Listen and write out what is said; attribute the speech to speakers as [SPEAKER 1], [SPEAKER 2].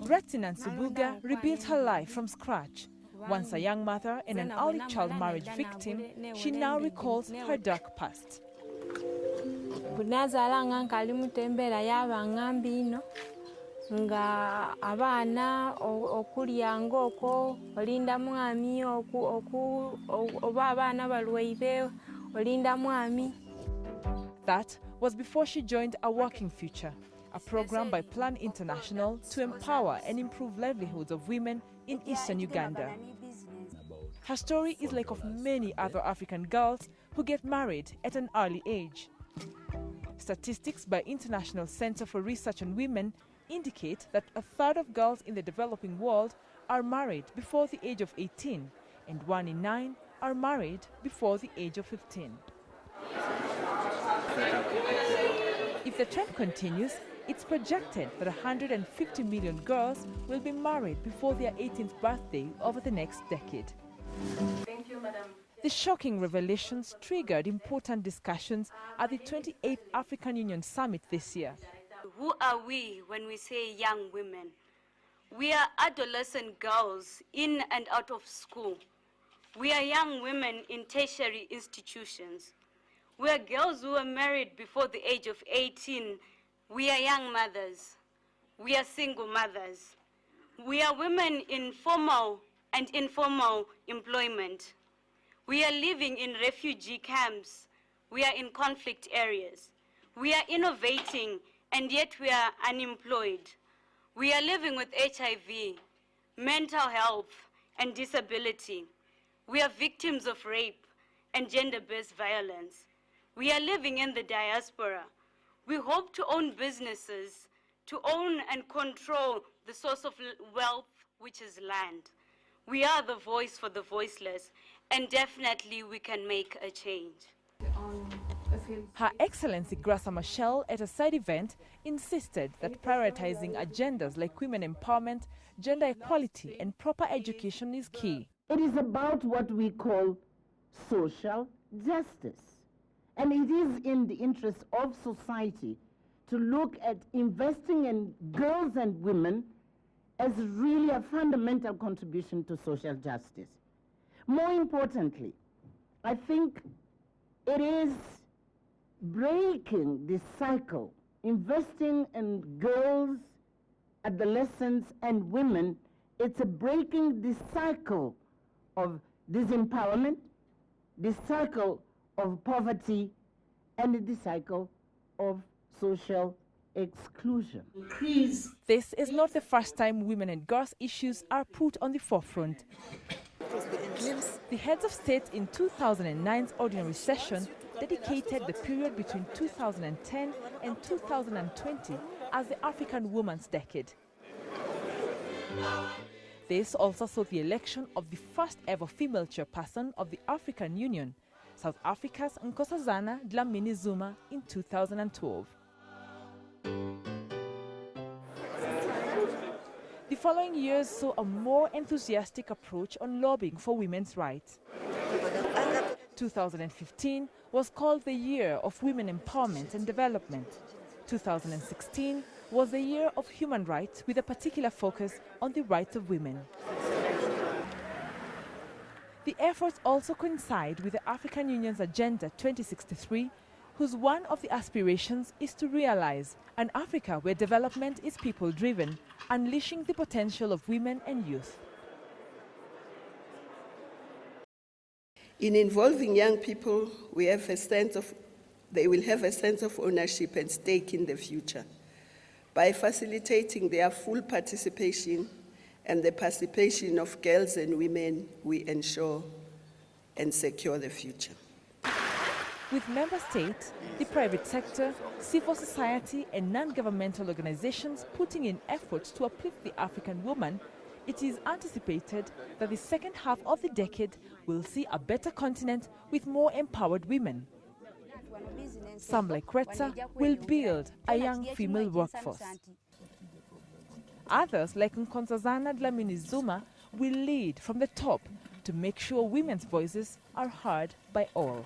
[SPEAKER 1] Gratina Nsubuga rebuilt her life from scratch. Once a young mother and an early child marriage victim, she now recalls her dark past.
[SPEAKER 2] Nga abana okulyanga okwo olinda mwami oba abana balwaire olinda mwami.
[SPEAKER 1] That was before she joined A Working Future, a program by Plan International to empower and improve livelihoods of women in eastern Uganda. Her story is like of many other African girls who get married at an early age. Statistics by International Center for Research on Women indicate that a third of girls in the developing world are married before the age of 18, and 1 in 9 are married before the age of 15. If the trend continues, it's projected that 150 million girls will be married before their 18th birthday over the next decade.
[SPEAKER 3] Thank you, Madam.
[SPEAKER 1] The shocking revelations triggered important discussions at the 28th African Union Summit this year.
[SPEAKER 4] Who are we when we say young women? We are adolescent girls in and out of school. We are young women in tertiary institutions. We are girls who are married before the age of 18. We are young mothers. We are single mothers. We are women in formal and informal employment. We are living in refugee camps. We are in conflict areas. We are innovating, and yet we are unemployed. We are living with HIV, mental health, and disability. We are victims of rape and gender-based violence. We are living in the diaspora. We hope to own businesses, to own and control the source of wealth, which is land. We are the voice for the voiceless, and definitely we can make a change.
[SPEAKER 1] Her Excellency Graça Machel at a side event insisted that prioritizing agendas like women empowerment, gender equality and proper education is key.
[SPEAKER 5] It is about what we call social justice. And it is in the interest of society to look at investing in girls and women as really a fundamental contribution to social justice. More importantly, I think it is breaking this cycle, investing in girls, adolescents, and women. It's a breaking this cycle of disempowerment, this cycle of poverty, and the cycle of social exclusion.
[SPEAKER 1] This is not the first time women and girls issues are put on the forefront. The heads of state in 2009's ordinary session dedicated the period between 2010 and 2020 as the African Woman's Decade. This also saw the election of the first ever female chairperson of the African Union, South Africa's Nkosazana Dlamini Zuma, in 2012. The following years saw a more enthusiastic approach on lobbying for women's rights. 2015 was called the Year of Women Empowerment and Development. 2016 was the Year of Human Rights, with a particular focus on the rights of women. The efforts also coincide with the African Union's Agenda 2063, whose one of the aspirations is to realize an Africa where development is people-driven, unleashing the potential of women and youth.
[SPEAKER 6] In involving young people, they will have a sense of ownership and stake in the future. By facilitating their full participation and the participation of girls and women, we ensure and secure the future.
[SPEAKER 1] With member states, the private sector, civil society and non-governmental organizations putting in efforts to uplift the African woman, it is anticipated that the second half of the decade will see a better continent with more empowered women. Some, like Retsa, will build a young female workforce. Others, like Nkosazana Dlamini Zuma, will lead from the top to make sure women's voices are heard by all.